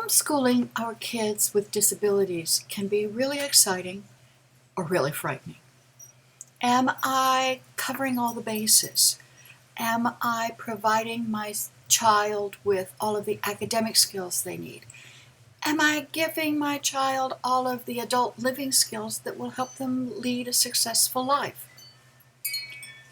Homeschooling our kids with disabilities can be really exciting or really frightening. Am I covering all the bases? Am I providing my child with all of the academic skills they need? Am I giving my child all of the adult living skills that will help them lead a successful life?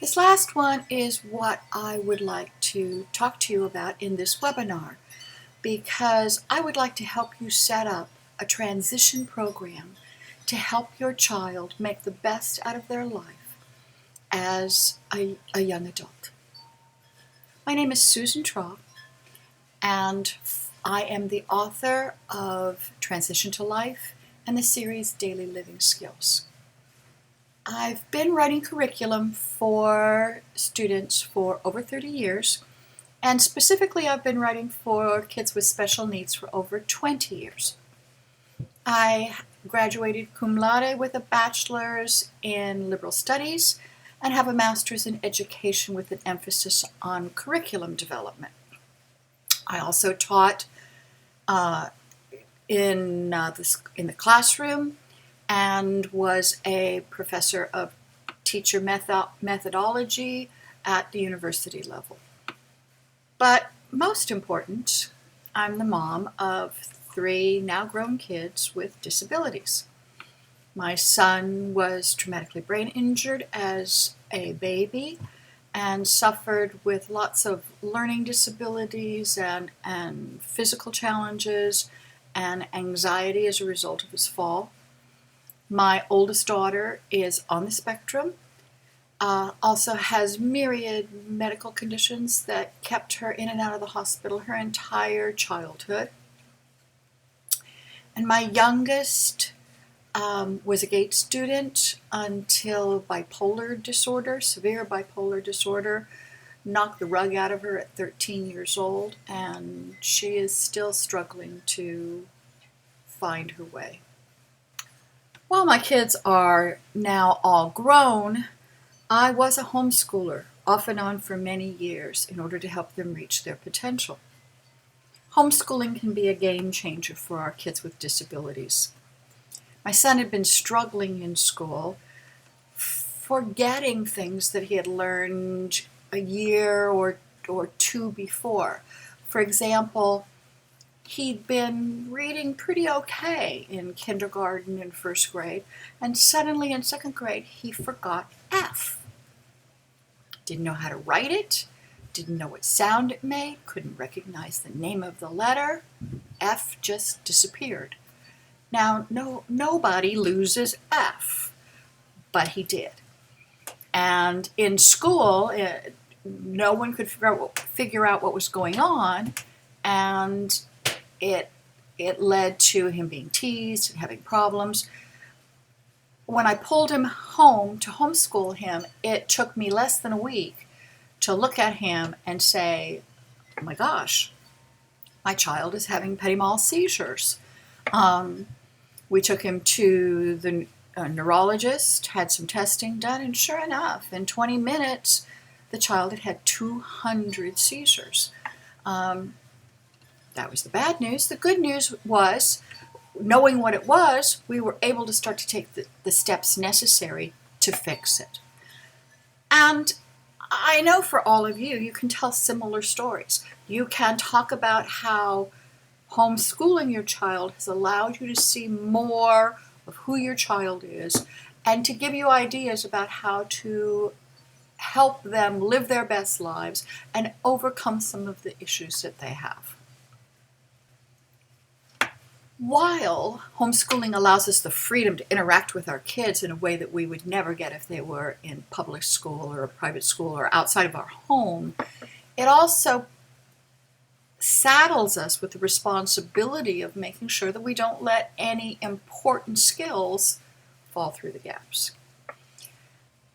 This last one is what I would like to talk to you about in this webinar, because I would like to help you set up a transition program to help your child make the best out of their life as a young adult. My name is Susan Traugh, and I am the author of Transition to Life and the series Daily Living Skills. I've been writing curriculum for students for over 30 years, and specifically I've been writing for kids with special needs for over 20 years. I graduated cum laude with a bachelor's in liberal studies and have a master's in education with an emphasis on curriculum development. I also taught in the classroom and was a professor of teacher methodology at the university level. But most important, I'm the mom of 3 now grown kids with disabilities. My son was traumatically brain injured as a baby and suffered with lots of learning disabilities and physical challenges and anxiety as a result of his fall. My oldest daughter is on the spectrum, also has myriad medical conditions that kept her in and out of the hospital her entire childhood. And my youngest was a GATE student until bipolar disorder, severe bipolar disorder, knocked the rug out of her at 13 years old, and she is still struggling to find her way. While my kids are now all grown, I was a homeschooler, off and on for many years, in order to help them reach their potential. Homeschooling can be a game changer for our kids with disabilities. My son had been struggling in school, forgetting things that he had learned a year or 2 before. For example, he'd been reading pretty okay in kindergarten and first grade, and suddenly in second grade he forgot F. Didn't know how to write it, didn't know what sound it made, couldn't recognize the name of the letter. F just disappeared. Now, nobody loses F, but he did. And in school, no one could figure out what was going on, and it led to him being teased and having problems. When I pulled him home to homeschool him, it took me less than a week to look at him and say, oh my gosh, my child is having petit mal seizures. We took him to the neurologist, had some testing done, and sure enough, in 20 minutes, the child had 200 seizures. That was the bad news. The good news was, knowing what it was, we were able to start to take the steps necessary to fix it. And I know for all of you, you can tell similar stories. You can talk about how homeschooling your child has allowed you to see more of who your child is and to give you ideas about how to help them live their best lives and overcome some of the issues that they have. While homeschooling allows us the freedom to interact with our kids in a way that we would never get if they were in public school or a private school or outside of our home, it also saddles us with the responsibility of making sure that we don't let any important skills fall through the gaps.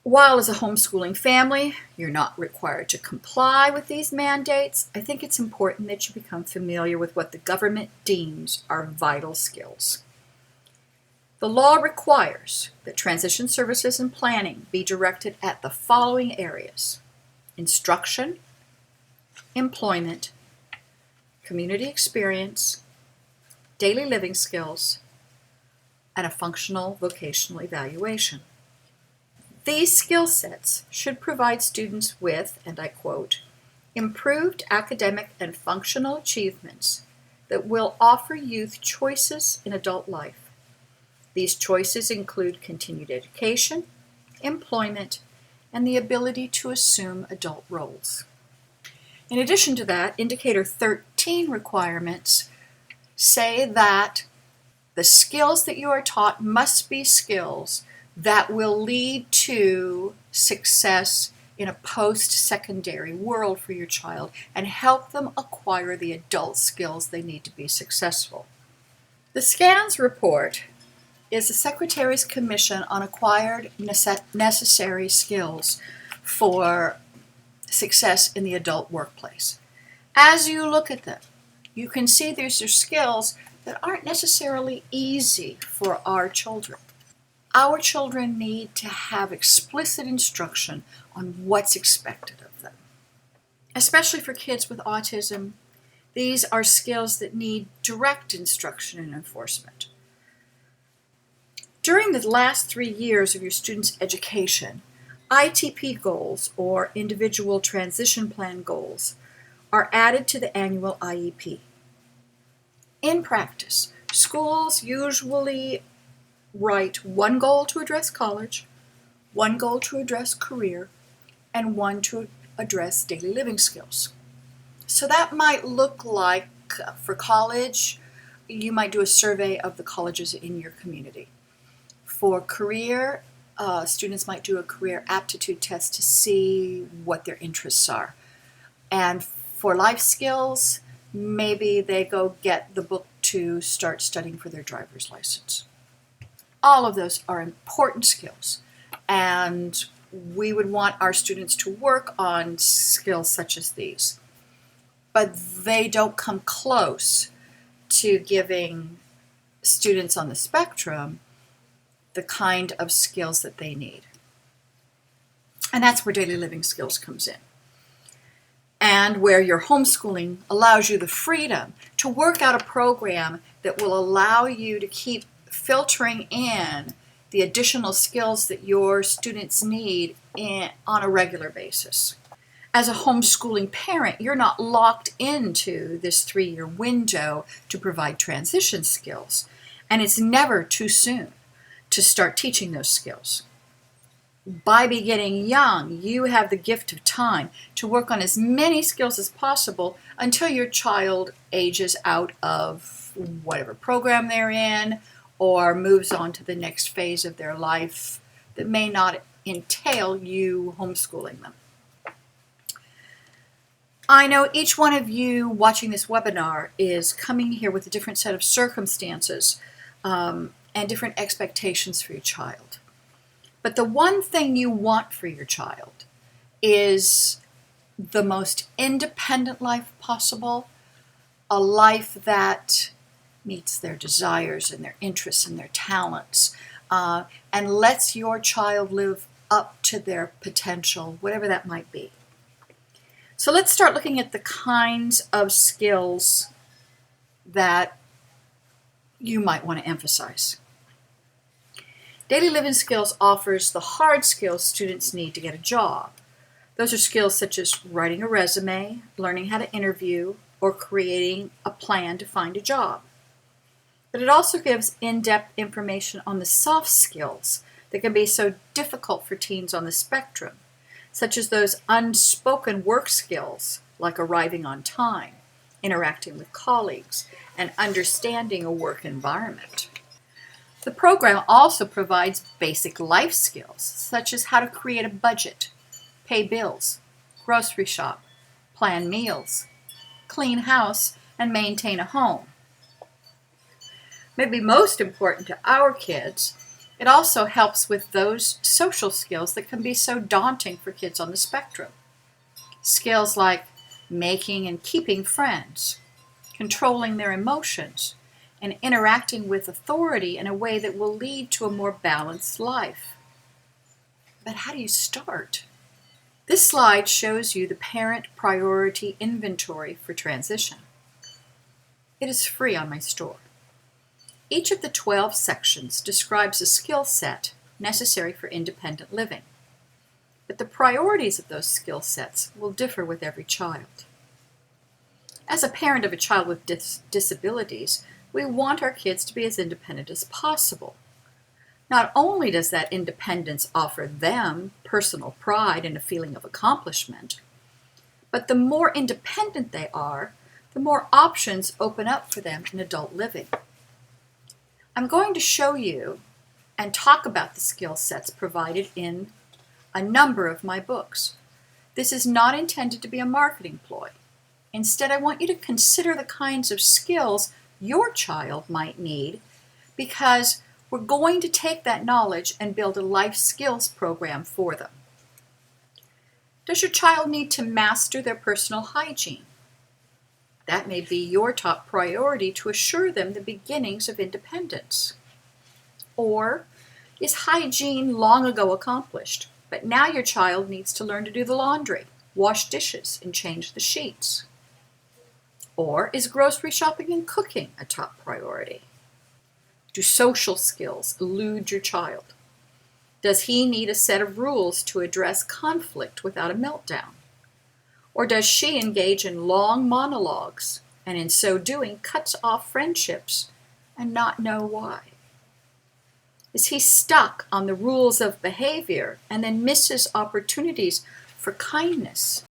While as a homeschooling family, you're not required to comply with these mandates, I think it's important that you become familiar with what the government deems are vital skills. The law requires that transition services and planning be directed at the following areas: instruction, employment, community experience, daily living skills, and a functional vocational evaluation. These skill sets should provide students with, and I quote, improved academic and functional achievements that will offer youth choices in adult life. These choices include continued education, employment, and the ability to assume adult roles. In addition to that, Indicator 13 requirements say that the skills that you are taught must be skills that will lead to success in a post-secondary world for your child and help them acquire the adult skills they need to be successful. The SCANS report is the Secretary's Commission on Acquired Necessary Skills for Success in the Adult Workplace. As you look at them, you can see these are skills that aren't necessarily easy for our children. Our children need to have explicit instruction on what's expected of them. Especially for kids with autism, these are skills that need direct instruction and enforcement. During the last 3 years of your student's education, ITP goals, or Individual Transition Plan goals, are added to the annual IEP. In practice, schools usually write one goal to address college, one goal to address career, and one to address daily living skills. So that might look like, for college, you might do a survey of the colleges in your community. For career, students might do a career aptitude test to see what their interests are. And for life skills, maybe they go get the book to start studying for their driver's license. All of those are important skills, and we would want our students to work on skills such as these. But they don't come close to giving students on the spectrum the kind of skills that they need. And that's where daily living skills comes in. And where your homeschooling allows you the freedom to work out a program that will allow you to keep filtering in the additional skills that your students need on a regular basis. As a homeschooling parent, you're not locked into this 3-year window to provide transition skills, and it's never too soon to start teaching those skills. By beginning young, you have the gift of time to work on as many skills as possible until your child ages out of whatever program they're in or moves on to the next phase of their life that may not entail you homeschooling them. I know each one of you watching this webinar is coming here with a different set of circumstances and different expectations for your child. But the one thing you want for your child is the most independent life possible, a life that meets their desires and their interests and their talents, and lets your child live up to their potential, whatever that might be. So let's start looking at the kinds of skills that you might want to emphasize. Daily living skills offers the hard skills students need to get a job. Those are skills such as writing a resume, learning how to interview, or creating a plan to find a job. But it also gives in-depth information on the soft skills that can be so difficult for teens on the spectrum, such as those unspoken work skills like arriving on time, interacting with colleagues, and understanding a work environment. The program also provides basic life skills, such as how to create a budget, pay bills, grocery shop, plan meals, clean house, and maintain a home. Maybe most important to our kids, it also helps with those social skills that can be so daunting for kids on the spectrum. Skills like making and keeping friends, controlling their emotions, and interacting with authority in a way that will lead to a more balanced life. But how do you start? This slide shows you the Parent Priority Inventory for Transition. It is free on my store. Each of the 12 sections describes a skill set necessary for independent living, but the priorities of those skill sets will differ with every child. As a parent of a child with disabilities, we want our kids to be as independent as possible. Not only does that independence offer them personal pride and a feeling of accomplishment, but the more independent they are, the more options open up for them in adult living. I'm going to show you and talk about the skill sets provided in a number of my books. This is not intended to be a marketing ploy. Instead, I want you to consider the kinds of skills your child might need, because we're going to take that knowledge and build a life skills program for them. Does your child need to master their personal hygiene? That may be your top priority to assure them the beginnings of independence. Or is hygiene long ago accomplished, but now your child needs to learn to do the laundry, wash dishes, and change the sheets? Or is grocery shopping and cooking a top priority? Do social skills elude your child? Does he need a set of rules to address conflict without a meltdown? Or does she engage in long monologues and in so doing cuts off friendships and not know why? Is he stuck on the rules of behavior and then misses opportunities for kindness?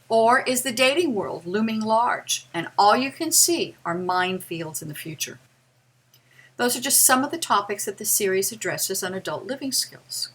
Or is the dating world looming large and all you can see are minefields in the future? Those are just some of the topics that the series addresses on adult living skills.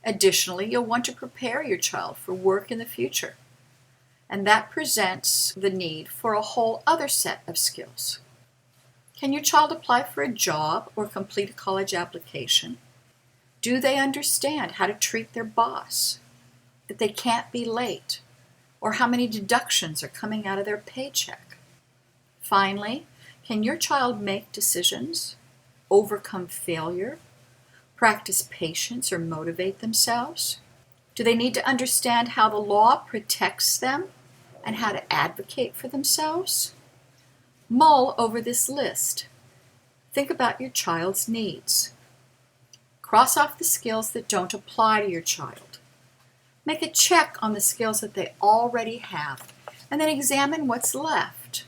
Additionally, you'll want to prepare your child for work in the future, and that presents the need for a whole other set of skills. Can your child apply for a job or complete a college application? Do they understand how to treat their boss, that they can't be late, or how many deductions are coming out of their paycheck? Finally, can your child make decisions, overcome failure, practice patience, or motivate themselves? Do they need to understand how the law protects them and how to advocate for themselves? Mull over this list. Think about your child's needs. Cross off the skills that don't apply to your child. Make a check on the skills that they already have, and then examine what's left.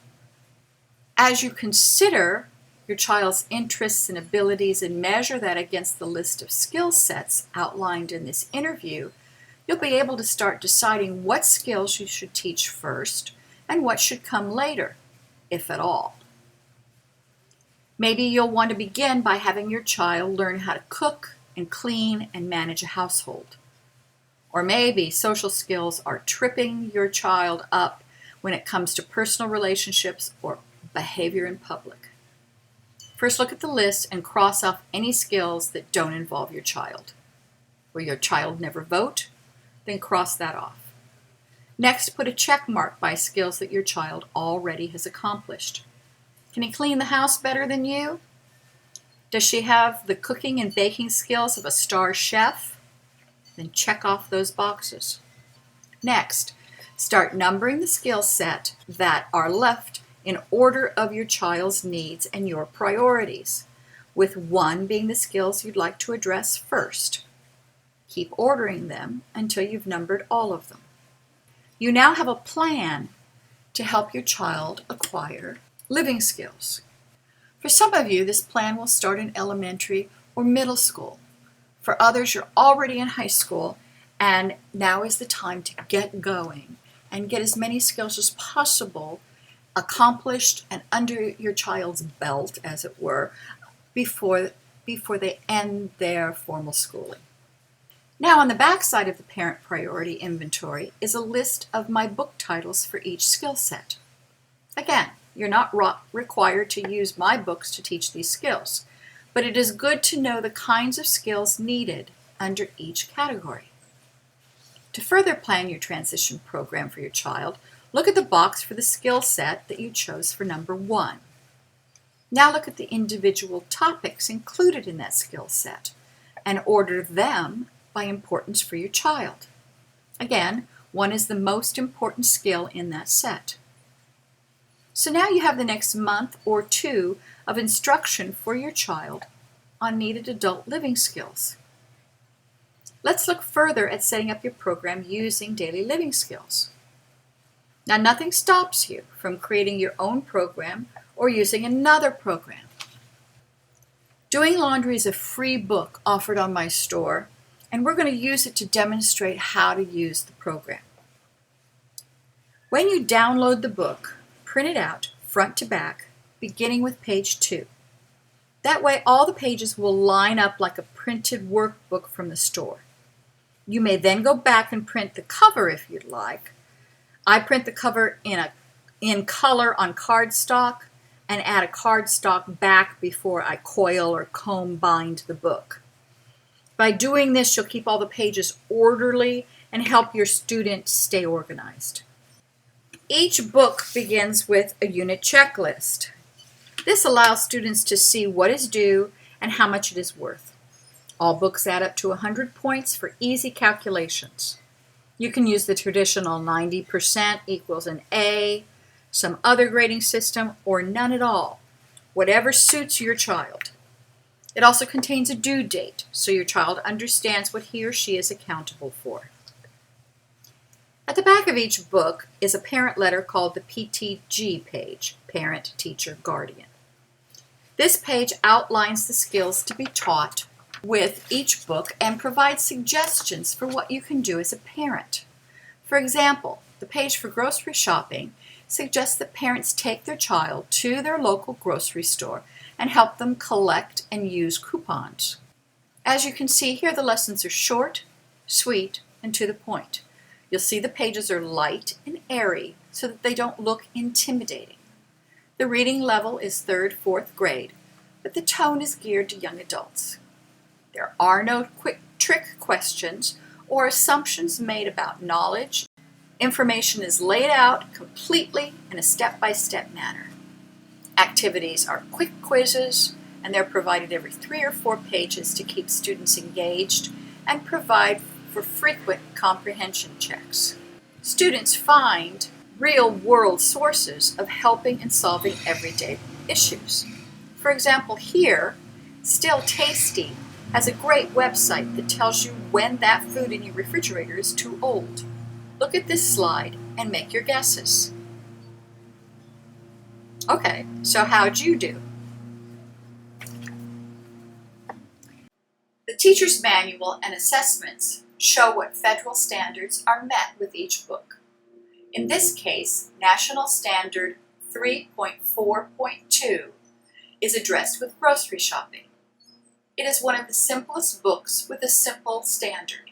As you consider your child's interests and abilities and measure that against the list of skill sets outlined in this interview, you'll be able to start deciding what skills you should teach first and what should come later, if at all. Maybe you'll want to begin by having your child learn how to cook and clean and manage a household. Or maybe social skills are tripping your child up when it comes to personal relationships or behavior in public. First, look at the list and cross off any skills that don't involve your child. Will your child never vote? Then cross that off. Next, put a check mark by skills that your child already has accomplished. Can he clean the house better than you? Does she have the cooking and baking skills of a star chef? Then check off those boxes. Next, start numbering the skill set that are left in order of your child's needs and your priorities, with 1 being the skills you'd like to address first. Keep ordering them until you've numbered all of them. You now have a plan to help your child acquire living skills. For some of you, this plan will start in elementary or middle school. For others, you're already in high school, and now is the time to get going and get as many skills as possible accomplished and under your child's belt, as it were, before they end their formal schooling. Now, on the back side of the parent priority inventory is a list of my book titles for each skill set. Again, you're not required to use my books to teach these skills, but it is good to know the kinds of skills needed under each category. To further plan your transition program for your child, look at the box for the skill set that you chose for number 1. Now look at the individual topics included in that skill set and order them by importance for your child. Again, 1 is the most important skill in that set. So now you have the next month or two of instruction for your child on needed adult living skills. Let's look further at setting up your program using daily living skills. Now, nothing stops you from creating your own program or using another program. Doing Laundry is a free book offered on my store, and we're going to use it to demonstrate how to use the program. When you download the book, print it out front to back, beginning with page 2. That way all the pages will line up like a printed workbook from the store. You may then go back and print the cover if you'd like. I print the cover in color on cardstock and add a cardstock back before I coil or comb bind the book. By doing this, you'll keep all the pages orderly and help your students stay organized. Each book begins with a unit checklist. This allows students to see what is due and how much it is worth. All books add up to 100 points for easy calculations. You can use the traditional 90% equals an A, some other grading system, or none at all, whatever suits your child. It also contains a due date, so your child understands what he or she is accountable for. At the back of each book is a parent letter called the PTG page, Parent, Teacher, Guardian. This page outlines the skills to be taught with each book and provides suggestions for what you can do as a parent. For example, the page for grocery shopping suggests that parents take their child to their local grocery store and help them collect and use coupons. As you can see here, the lessons are short, sweet, and to the point. You'll see the pages are light and airy so that they don't look intimidating. The reading level is 3rd, 4th grade, but the tone is geared to young adults. There are no quick trick questions or assumptions made about knowledge. Information is laid out completely in a step-by-step manner. Activities are quick quizzes, and they're provided every 3 or 4 pages to keep students engaged and provide for frequent comprehension checks. Students find real-world sources of helping and solving everyday issues. For example, here, Still Tasty has a great website that tells you when that food in your refrigerator is too old. Look at this slide and make your guesses. Okay, so how'd you do? The teacher's manual and assessments show what federal standards are met with each book. In this case, National Standard 3.4.2 is addressed with grocery shopping. It is one of the simplest books with a simple standard.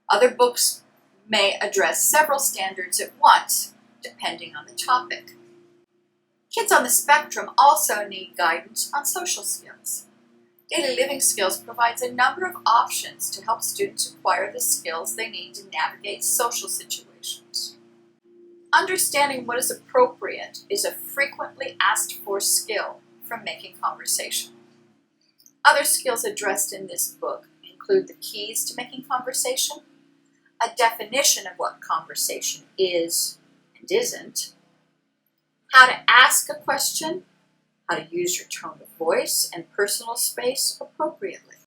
Other books may address several standards at once, depending on the topic. Kids on the spectrum also need guidance on social skills. Daily Living Skills provides a number of options to help students acquire the skills they need to navigate social situations. Understanding what is appropriate is a frequently asked for skill from making conversation. Other skills addressed in this book include the keys to making conversation, a definition of what conversation is and isn't, how to ask a question, how to use your tone of voice and personal space appropriately.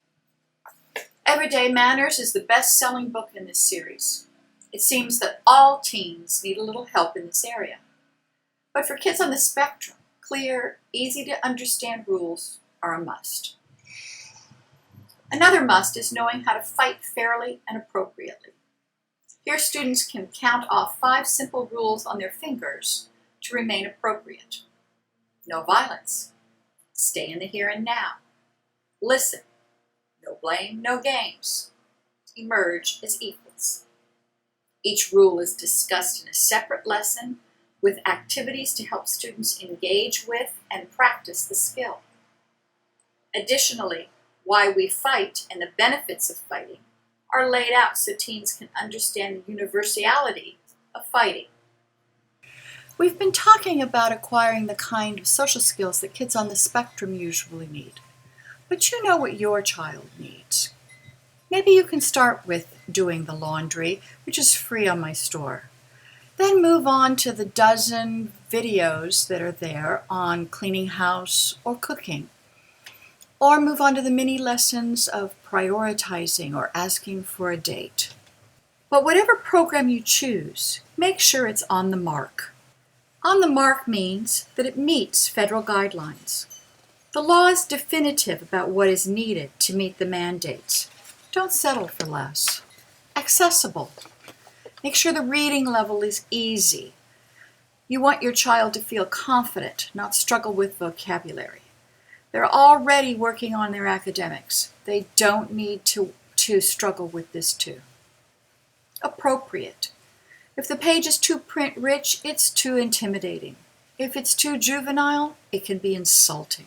Everyday Manners is the best-selling book in this series. It seems that all teens need a little help in this area. But for kids on the spectrum, clear, easy-to-understand rules are a must. Another must is knowing how to fight fairly and appropriately. Here, students can count off 5 simple rules on their fingers to remain appropriate. No violence. Stay in the here and now. Listen. No blame, no games. Emerge as equals. Each rule is discussed in a separate lesson with activities to help students engage with and practice the skill. Additionally, why we fight and the benefits of fighting are laid out so teens can understand the universality of fighting. We've been talking about acquiring the kind of social skills that kids on the spectrum usually need. But you know what your child needs. Maybe you can start with doing the laundry, which is free on my store. Then move on to the dozen videos that are there on cleaning house or cooking. Or move on to the mini lessons of prioritizing or asking for a date. But whatever program you choose, make sure it's on the mark. On the mark means that it meets federal guidelines. The law is definitive about what is needed to meet the mandates. Don't settle for less. Accessible. Make sure the reading level is easy. You want your child to feel confident, not struggle with vocabulary. They're already working on their academics. They don't need to struggle with this too. Appropriate. If the page is too print rich, it's too intimidating. If it's too juvenile, it can be insulting.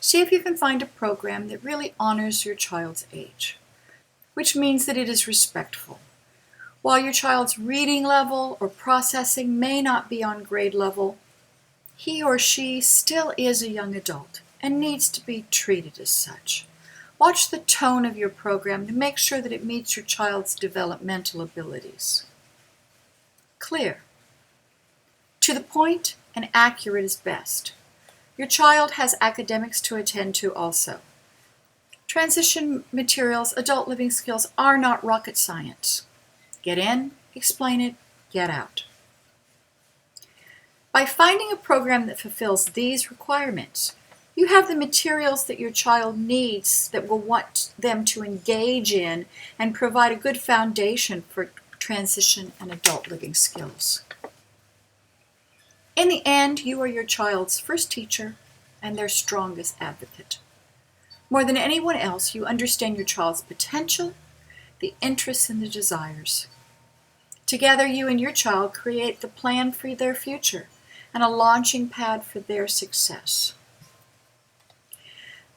See if you can find a program that really honors your child's age, which means that it is respectful. While your child's reading level or processing may not be on grade level, he or she still is a young adult and needs to be treated as such. Watch the tone of your program to make sure that it meets your child's developmental abilities. Clear. To the point and accurate is best. Your child has academics to attend to also. Transition materials, adult living skills are not rocket science. Get in, explain it, get out. By finding a program that fulfills these requirements, you have the materials that your child needs that will want them to engage in and provide a good foundation for transition and adult living skills. In the end, you are your child's first teacher and their strongest advocate. More than anyone else, you understand your child's potential, the interests, and the desires. Together, you and your child create the plan for their future and a launching pad for their success.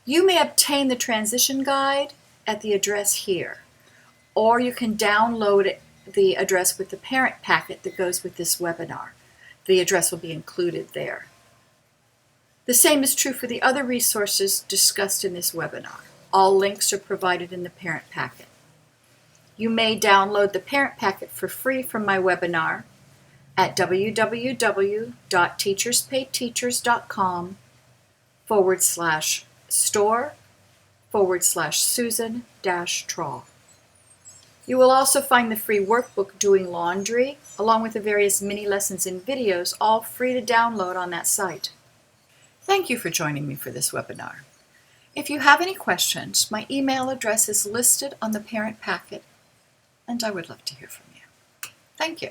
You may obtain the transition guide at the address here, or you can download the address with the parent packet that goes with this webinar. The address will be included there. The same is true for the other resources discussed in this webinar. All links are provided in the parent packet. You may download the parent packet for free from my webinar at www.teacherspayteachers.com/store/Susan-Traugh. You will also find the free workbook Doing Laundry, along with the various mini lessons and videos, all free to download on that site. Thank you for joining me for this webinar. If you have any questions, my email address is listed on the parent packet, and I would love to hear from you. Thank you.